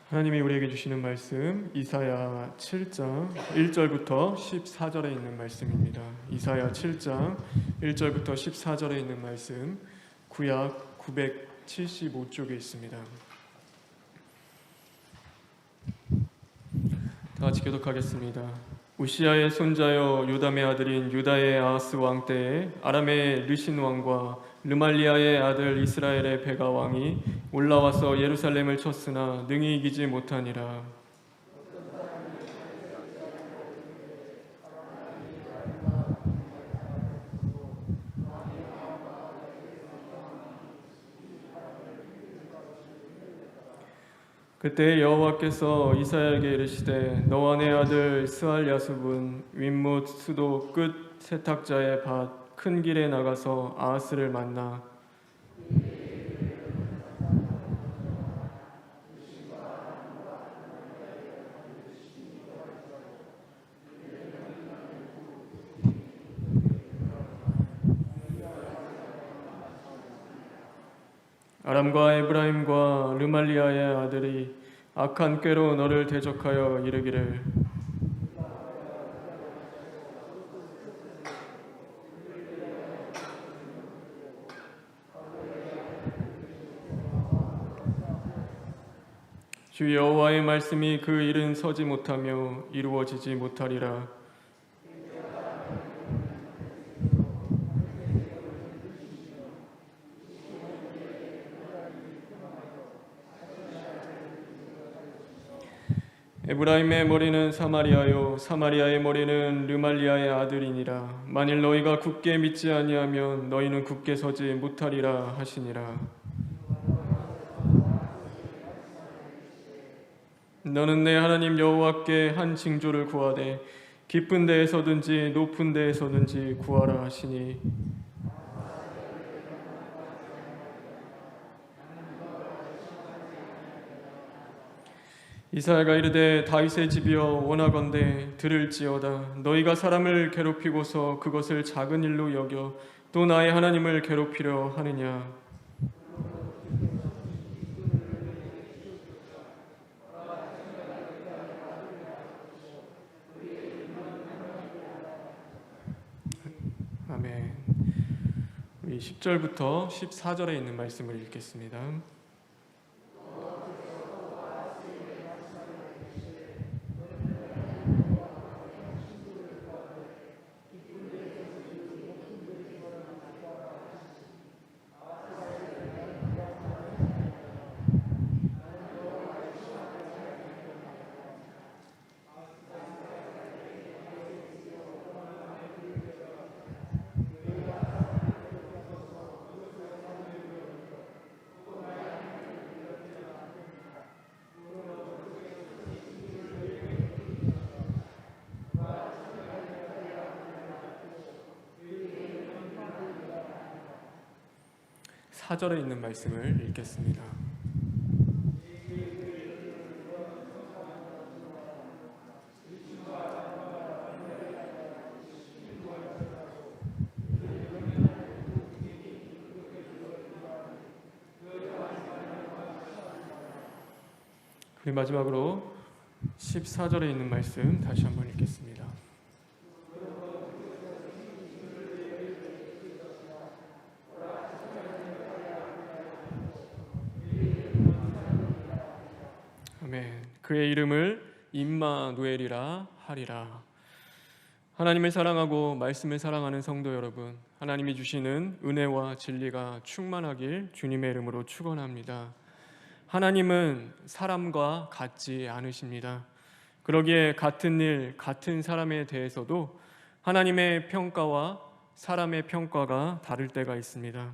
하나님이 우리에게 주시는 말씀 이사야 7장 1절부터 14절에 있는 말씀입니다. 이사야 7장 1절부터 14절에 있는 말씀 구약 975쪽에 있습니다. 다 같이 교독하겠습니다. 우시야의 손자여 요담의 아들인 유다의 아하스 왕 때에 아람의 르신 왕과 르말리아의 아들 이스라엘의 베가 왕이 올라와서 예루살렘을 쳤으나 능히 이기지 못하니라. 그때 여호와께서 이사야에게 이르시되 너와 내 아들 스알야숲은 윗못 수도 끝 세탁자의 밭 큰 길에 나가서 아하스를 만나 아람과 에브라임과 르말리아의 아들이 악한 꾀로 너를 대적하여 이르기를 주 여호와의 말씀이 그 일은 서지 못하며 이루어지지 못하리라. 에브라임의 머리는 사마리아요 사마리아의 머리는 르말리아의 아들이니라. 만일 너희가 굳게 믿지 아니하면 너희는 굳게 서지 못하리라 하시니라. 너는 내 하나님 여호와께 한 징조를 구하되 깊은 데에서든지 높은 데에서든지 구하라 하시니 이사야가 이르되 다윗의 집이여 원하건대 들을지어다. 너희가 사람을 괴롭히고서 그것을 작은 일로 여겨 또 나의 하나님을 괴롭히려 하느냐. 아멘. 우리 10절부터 14절에 있는 말씀을 읽겠습니다. 사절에 있는 말씀을 읽겠습니다. 우리 마지막으로 14절에 있는 말씀 다시 한번 읽겠습니다. 그의 이름을 임마누엘이라 하리라. 하나님을 사랑하고 말씀을 사랑하는 성도 여러분, 하나님이 주시는 은혜와 진리가 충만하길 주님의 이름으로 축원합니다. 하나님은 사람과 같지 않으십니다. 그러기에 같은 일, 같은 사람에 대해서도 하나님의 평가와 사람의 평가가 다를 때가 있습니다.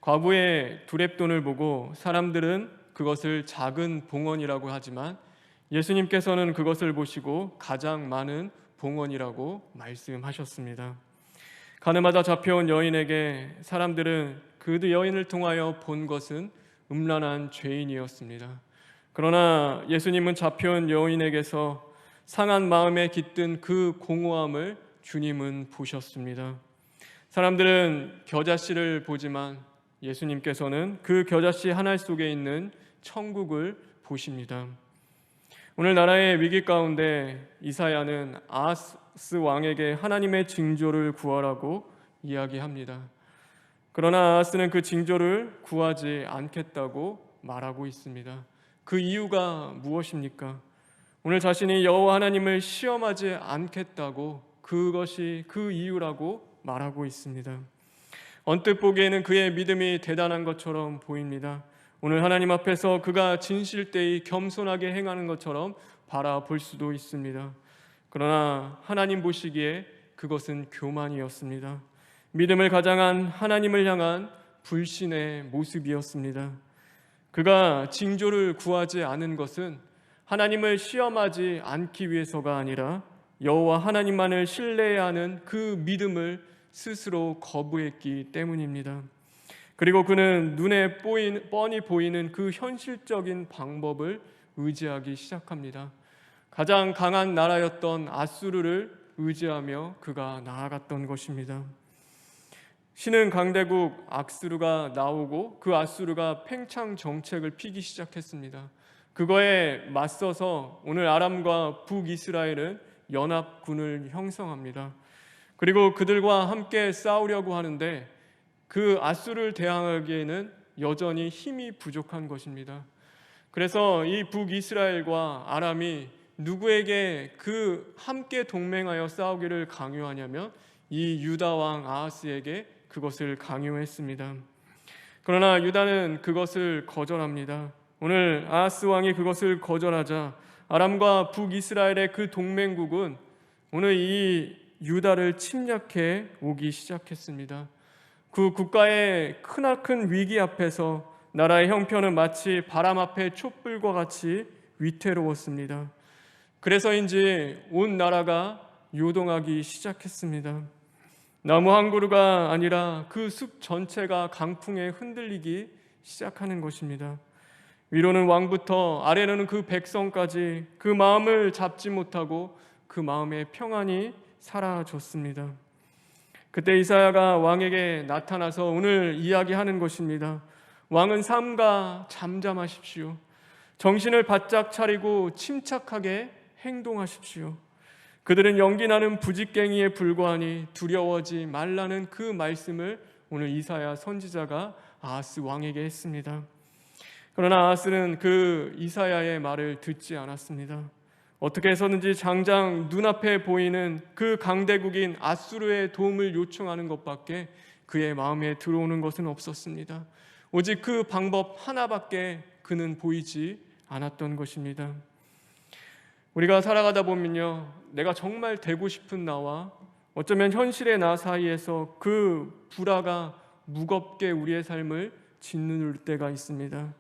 과부의 두렙돈을 보고 사람들은 그것을 작은 봉헌이라고 하지만 예수님께서는 그것을 보시고 가장 많은 봉헌이라고 말씀하셨습니다. 가늠하다 잡혀온 여인에게 사람들은 그 여인을 통하여 본 것은 음란한 죄인이었습니다. 그러나 예수님은 잡혀온 여인에게서 상한 마음에 깃든 그 공허함을 주님은 보셨습니다. 사람들은 겨자씨를 보지만 예수님께서는 그 겨자씨 하나 속에 있는 천국을 보십니다. 오늘 나라의 위기 가운데 이사야는 아하스 왕에게 하나님의 징조를 구하라고 이야기합니다. 그러나 아하스는 그 징조를 구하지 않겠다고 말하고 있습니다. 그 이유가 무엇입니까? 오늘 자신이 여호와 하나님을 시험하지 않겠다고 그것이 그 이유라고 말하고 있습니다. 언뜻 보기에는 그의 믿음이 대단한 것처럼 보입니다. 오늘 하나님 앞에서 그가 진실되이 겸손하게 행하는 것처럼 바라볼 수도 있습니다. 그러나 하나님 보시기에 그것은 교만이었습니다. 믿음을 가장한 하나님을 향한 불신의 모습이었습니다. 그가 징조를 구하지 않은 것은 하나님을 시험하지 않기 위해서가 아니라 여호와 하나님만을 신뢰해야 하는 그 믿음을 스스로 거부했기 때문입니다. 그리고 그는 눈에 뻔히 보이는 그 현실적인 방법을 의지하기 시작합니다. 가장 강한 나라였던 아수르를 의지하며 그가 나아갔던 것입니다. 신은 강대국 악스루가 나오고 그 아수르가 팽창 정책을 피기 시작했습니다. 그거에 맞서서 오늘 아람과 북이스라엘은 연합군을 형성합니다. 그리고 그들과 함께 싸우려고 하는데 그 아수르를 대항하기에는 여전히 힘이 부족한 것입니다. 그래서 이 북이스라엘과 아람이 누구에게 그 함께 동맹하여 싸우기를 강요하냐면 이 유다 왕 아하스에게 그것을 강요했습니다. 그러나 유다는 그것을 거절합니다. 오늘 아하스 왕이 그것을 거절하자 아람과 북이스라엘의 그 동맹국은 오늘 이 유다를 침략해 오기 시작했습니다. 그 국가의 크나큰 위기 앞에서 나라의 형편은 마치 바람 앞에 촛불과 같이 위태로웠습니다. 그래서인지 온 나라가 요동하기 시작했습니다. 나무 한 그루가 아니라 그 숲 전체가 강풍에 흔들리기 시작하는 것입니다. 위로는 왕부터 아래로는 그 백성까지 그 마음을 잡지 못하고 그 마음의 평안이 사라졌습니다. 그때 이사야가 왕에게 나타나서 오늘 이야기하는 것입니다. 왕은 삼가 잠잠하십시오. 정신을 바짝 차리고 침착하게 행동하십시오. 그들은 연기나는 부직갱이에 불과하니 두려워하지 말라는 그 말씀을 오늘 이사야 선지자가 아하스 왕에게 했습니다. 그러나 아하스는 그 이사야의 말을 듣지 않았습니다. 어떻게 해서든지 장장 눈앞에 보이는 그 강대국인 아수르의 도움을 요청하는 것밖에 그의 마음에 들어오는 것은 없었습니다. 오직 그 방법 하나밖에 그는 보이지 않았던 것입니다. 우리가 살아가다 보면요, 내가 정말 되고 싶은 나와 어쩌면 현실의 나 사이에서 그 불화가 무겁게 우리의 삶을 짓누를 때가 있습니다.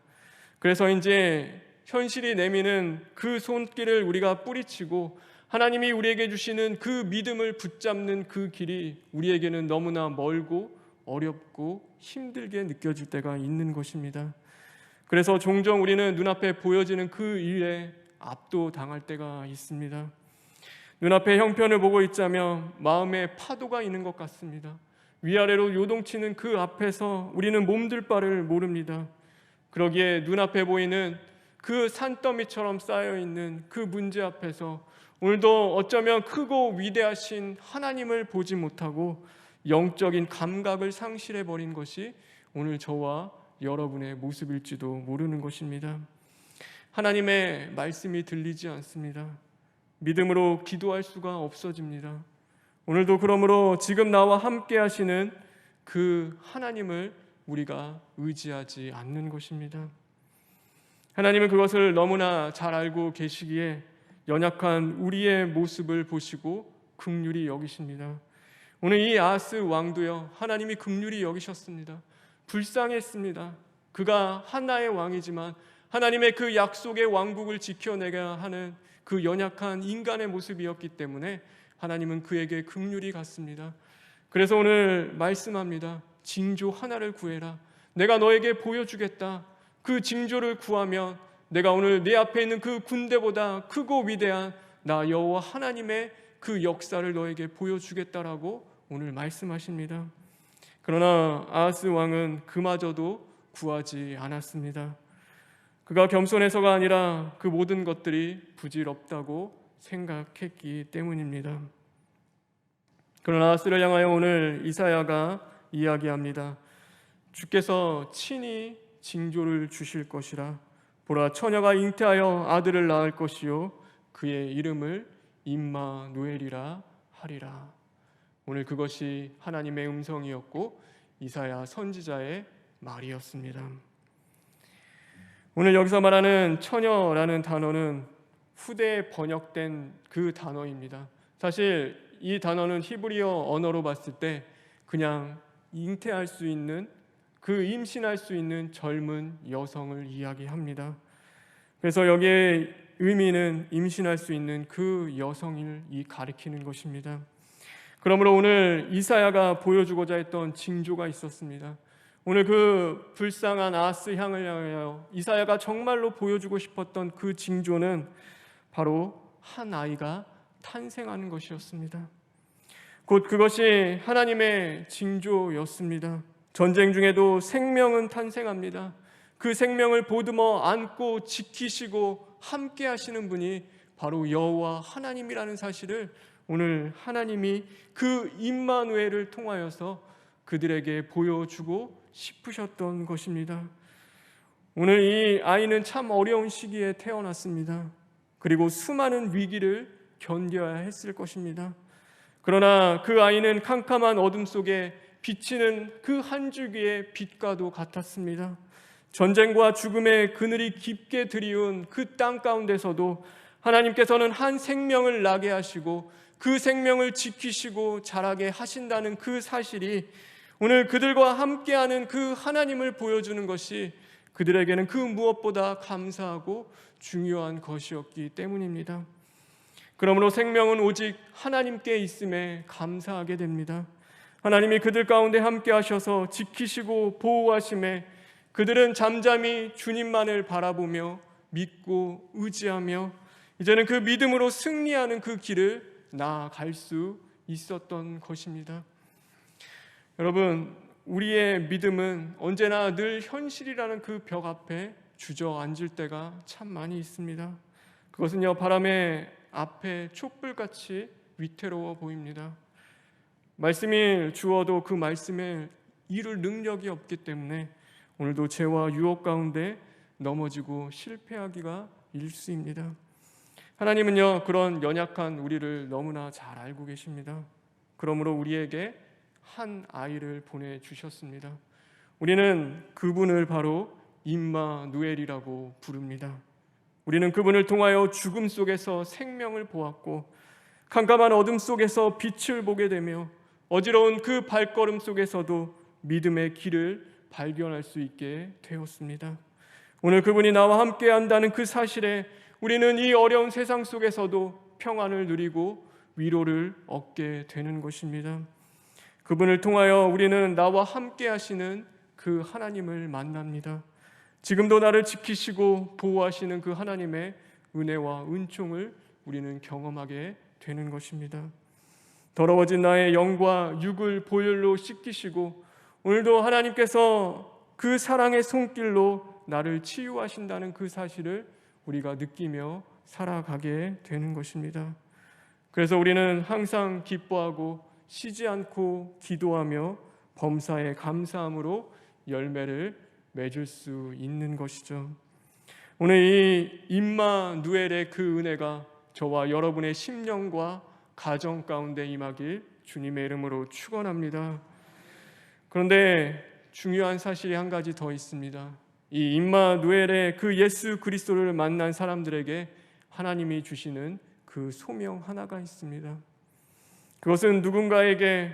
그래서 이제 현실이 내미는 그 손길을 우리가 뿌리치고 하나님이 우리에게 주시는 그 믿음을 붙잡는 그 길이 우리에게는 너무나 멀고 어렵고 힘들게 느껴질 때가 있는 것입니다. 그래서 종종 우리는 눈앞에 보여지는 그 일에 압도당할 때가 있습니다. 눈앞에 형편을 보고 있자면 마음에 파도가 있는 것 같습니다. 위아래로 요동치는 그 앞에서 우리는 몸둘 바를 모릅니다. 그러기에 눈앞에 보이는 그 산더미처럼 쌓여있는 그 문제 앞에서 오늘도 어쩌면 크고 위대하신 하나님을 보지 못하고 영적인 감각을 상실해버린 것이 오늘 저와 여러분의 모습일지도 모르는 것입니다. 하나님의 말씀이 들리지 않습니다. 믿음으로 기도할 수가 없어집니다. 오늘도 그러므로 지금 나와 함께 하시는 그 하나님을 우리가 의지하지 않는 것입니다. 하나님은 그것을 너무나 잘 알고 계시기에 연약한 우리의 모습을 보시고 긍휼히 여기십니다. 오늘 이 아하스 왕도요, 하나님이 긍휼히 여기셨습니다. 불쌍했습니다. 그가 하나의 왕이지만 하나님의 그 약속의 왕국을 지켜내야 하는 그 연약한 인간의 모습이었기 때문에 하나님은 그에게 긍휼히 갔습니다. 그래서 오늘 말씀합니다. 징조 하나를 구해라. 내가 너에게 보여주겠다. 그 징조를 구하면 내가 오늘 내 앞에 있는 그 군대보다 크고 위대한 나 여호와 하나님의 그 역사를 너에게 보여주겠다라고 오늘 말씀하십니다. 그러나 아하스 왕은 그마저도 구하지 않았습니다. 그가 겸손해서가 아니라 그 모든 것들이 부질없다고 생각했기 때문입니다. 그러나 아스를 향하여 오늘 이사야가 이야기합니다. 주께서 친히 징조를 주실 것이라. 보라, 처녀가 잉태하여 아들을 낳을 것이요 그의 이름을 임마누엘이라 하리라. 오늘 그것이 하나님의 음성이었고 이사야 선지자의 말이었습니다. 오늘 여기서 말하는 처녀라는 단어는 후대에 번역된 그 단어입니다. 사실 이 단어는 히브리어 언어로 봤을 때 그냥 잉태할 수 있는, 그 임신할 수 있는 젊은 여성을 이야기합니다. 그래서 여기에 의미는 임신할 수 있는 그 여성을 가리키는 것입니다. 그러므로 오늘 이사야가 보여주고자 했던 징조가 있었습니다. 오늘 그 불쌍한 아하스 향을 향하여 이사야가 정말로 보여주고 싶었던 그 징조는 바로 한 아이가 탄생하는 것이었습니다. 곧 그것이 하나님의 징조였습니다. 전쟁 중에도 생명은 탄생합니다. 그 생명을 보듬어 안고 지키시고 함께 하시는 분이 바로 여호와 하나님이라는 사실을 오늘 하나님이 그 임마누엘을 통하여서 그들에게 보여주고 싶으셨던 것입니다. 오늘 이 아이는 참 어려운 시기에 태어났습니다. 그리고 수많은 위기를 견뎌야 했을 것입니다. 그러나 그 아이는 캄캄한 어둠 속에 비치는 그 한 줄기의 빛과도 같았습니다. 전쟁과 죽음의 그늘이 깊게 드리운 그 땅 가운데서도 하나님께서는 한 생명을 나게 하시고 그 생명을 지키시고 자라게 하신다는 그 사실이 오늘 그들과 함께하는 그 하나님을 보여주는 것이 그들에게는 그 무엇보다 감사하고 중요한 것이었기 때문입니다. 그러므로 생명은 오직 하나님께 있음에 감사하게 됩니다. 하나님이 그들 가운데 함께 하셔서 지키시고 보호하심에 그들은 잠잠히 주님만을 바라보며 믿고 의지하며 이제는 그 믿음으로 승리하는 그 길을 나아갈 수 있었던 것입니다. 여러분, 우리의 믿음은 언제나 늘 현실이라는 그 벽 앞에 주저앉을 때가 참 많이 있습니다. 그것은요, 바람의 앞에 촛불같이 위태로워 보입니다. 말씀이 주어도 그 말씀에 이룰 능력이 없기 때문에 오늘도 죄와 유혹 가운데 넘어지고 실패하기가 일쑤입니다. 하나님은요, 그런 연약한 우리를 너무나 잘 알고 계십니다. 그러므로 우리에게 한 아이를 보내주셨습니다. 우리는 그분을 바로 임마누엘이라고 부릅니다. 우리는 그분을 통하여 죽음 속에서 생명을 보았고 캄캄한 어둠 속에서 빛을 보게 되며 어지러운 그 발걸음 속에서도 믿음의 길을 발견할 수 있게 되었습니다. 오늘 그분이 나와 함께 한다는 그 사실에 우리는 이 어려운 세상 속에서도 평안을 누리고 위로를 얻게 되는 것입니다. 그분을 통하여 우리는 나와 함께 하시는 그 하나님을 만납니다. 지금도 나를 지키시고 보호하시는 그 하나님의 은혜와 은총을 우리는 경험하게 되는 것입니다. 더러워진 나의 영과 육을 보혈로 씻기시고 오늘도 하나님께서 그 사랑의 손길로 나를 치유하신다는 그 사실을 우리가 느끼며 살아가게 되는 것입니다. 그래서 우리는 항상 기뻐하고 쉬지 않고 기도하며 범사에 감사함으로 열매를 맺을 수 있는 것이죠. 오늘 이 임마누엘의 그 은혜가 저와 여러분의 심령과 가정 가운데 임하길 주님의 이름으로 축원합니다. 그런데 중요한 사실이 한 가지 더 있습니다. 이 임마누엘의 그 예수 그리스도를 만난 사람들에게 하나님이 주시는 그 소명 하나가 있습니다. 그것은 누군가에게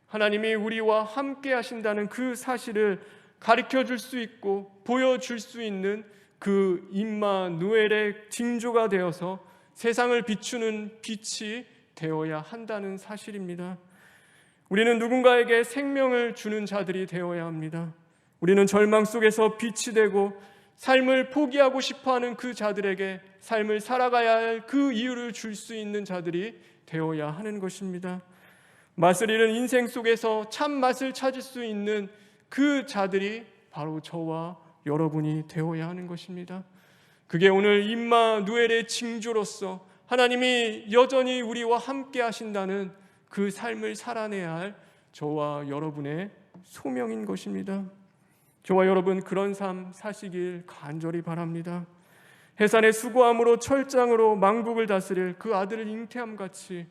하나님이 우리와 함께 하신다는 그 사실을 가르쳐 줄 수 있고 보여줄 수 있는 그 임마누엘의 징조가 되어서 세상을 비추는 빛이 되어야 한다는 사실입니다. 우리는 누군가에게 생명을 주는 자들이 되어야 합니다. 우리는 절망 속에서 빛이 되고 삶을 포기하고 싶어하는 그 자들에게 삶을 살아가야 할 그 이유를 줄 수 있는 자들이 되어야 하는 것입니다. 맛을 잃은 인생 속에서 참 맛을 찾을 수 있는 그 자들이 바로 저와 여러분이 되어야 하는 것입니다. 그게 오늘 임마누엘의 징조로서 하나님이 여전히 우리와 함께 하신다는 그 삶을 살아내야 할 저와 여러분의 소명인 것입니다. 저와 여러분 그런 삶 사시길 간절히 바랍니다. 해산의 수고함으로 철장으로 망국을 다스릴 그 아들을 잉태함같이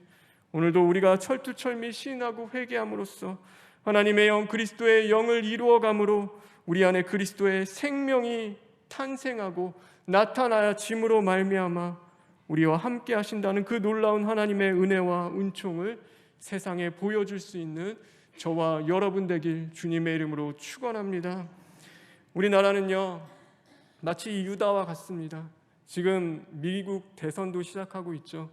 오늘도 우리가 철두철미 시인하고 회개함으로써 하나님의 영 그리스도의 영을 이루어감으로 우리 안에 그리스도의 생명이 탄생하고 나타나짐으로 말미암아 우리와 함께 하신다는 그 놀라운 하나님의 은혜와 은총을 세상에 보여줄 수 있는 저와 여러분 되길 주님의 이름으로 축원합니다. 우리나라는요 마치 유다와 같습니다. 지금 미국 대선도 시작하고 있죠.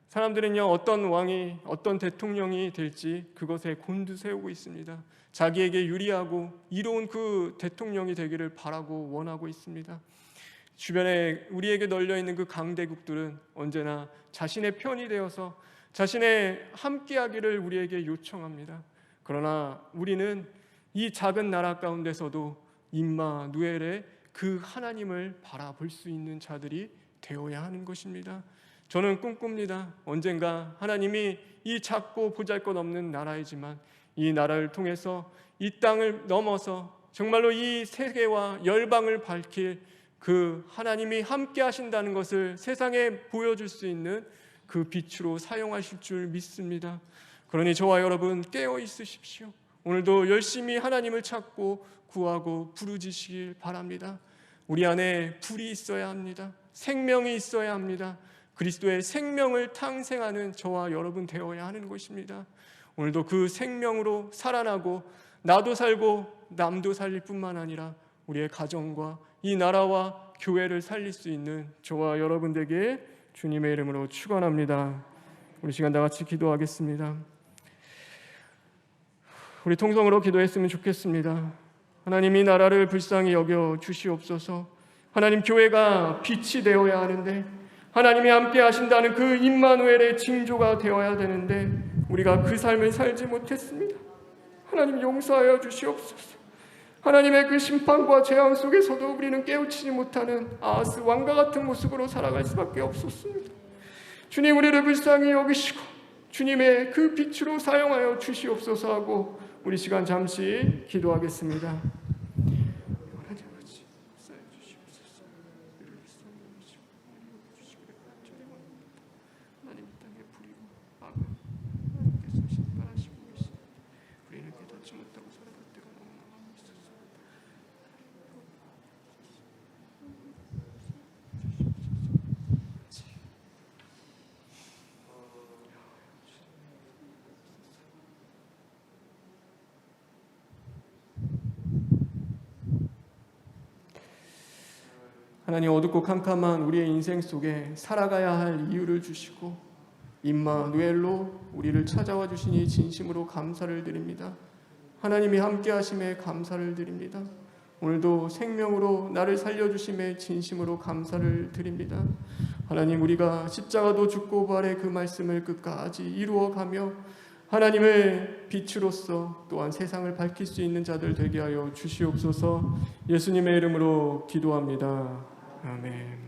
사람들은요 어떤 왕이 어떤 대통령이 될지 그것에 곤두세우고 있습니다. 자기에게 유리하고 이로운 그 대통령이 되기를 바라고 원하고 있습니다. 주변에 우리에게 널려있는 그 강대국들은 언제나 자신의 편이 되어서 자신의 함께하기를 우리에게 요청합니다. 그러나 우리는 이 작은 나라 가운데서도 임마누엘의 그 하나님을 바라볼 수 있는 자들이 되어야 하는 것입니다. 저는 꿈꿉니다. 언젠가 하나님이 이 작고 보잘것없는 나라이지만 이 나라를 통해서 이 땅을 넘어서 정말로 이 세계와 열방을 밝힐 그 하나님이 함께 하신다는 것을 세상에 보여줄 수 있는 그 빛으로 사용하실 줄 믿습니다. 그러니 저와 여러분 깨어 있으십시오. 오늘도 열심히 하나님을 찾고 구하고 부르짖으시길 바랍니다. 우리 안에 불이 있어야 합니다. 생명이 있어야 합니다. 그리스도의 생명을 탕생하는 저와 여러분 되어야 하는 것입니다. 오늘도 그 생명으로 살아나고 나도 살고 남도 살릴 뿐만 아니라 우리의 가정과 이 나라와 교회를 살릴 수 있는 저와 여러분 되게 주님의 이름으로 축원합니다. 우리 시간 다 같이 기도하겠습니다. 우리 통성으로 기도했으면 좋겠습니다. 하나님 이 나라를 불쌍히 여겨 주시옵소서. 하나님 교회가 빛이 되어야 하는데 하나님이 함께 하신다는 그 임마누엘의 징조가 되어야 되는데 우리가 그 삶을 살지 못했습니다. 하나님 용서하여 주시옵소서. 하나님의 그 심판과 재앙 속에서도 우리는 깨우치지 못하는 아하스 왕과 같은 모습으로 살아갈 수밖에 없었습니다. 주님 우리를 불쌍히 여기시고 주님의 그 빛으로 사용하여 주시옵소서 하고 우리 시간 잠시 기도하겠습니다. 하나님 어둡고 캄캄한 우리의 인생 속에 살아가야 할 이유를 주시고 임마누엘로 우리를 찾아와 주시니 진심으로 감사를 드립니다. 하나님이 함께 하심에 감사를 드립니다. 오늘도 생명으로 나를 살려주심에 진심으로 감사를 드립니다. 하나님 우리가 십자가도 죽고 부활의 그 말씀을 끝까지 이루어가며 하나님의 빛으로서 또한 세상을 밝힐 수 있는 자들 되게 하여 주시옵소서. 예수님의 이름으로 기도합니다. 아멘.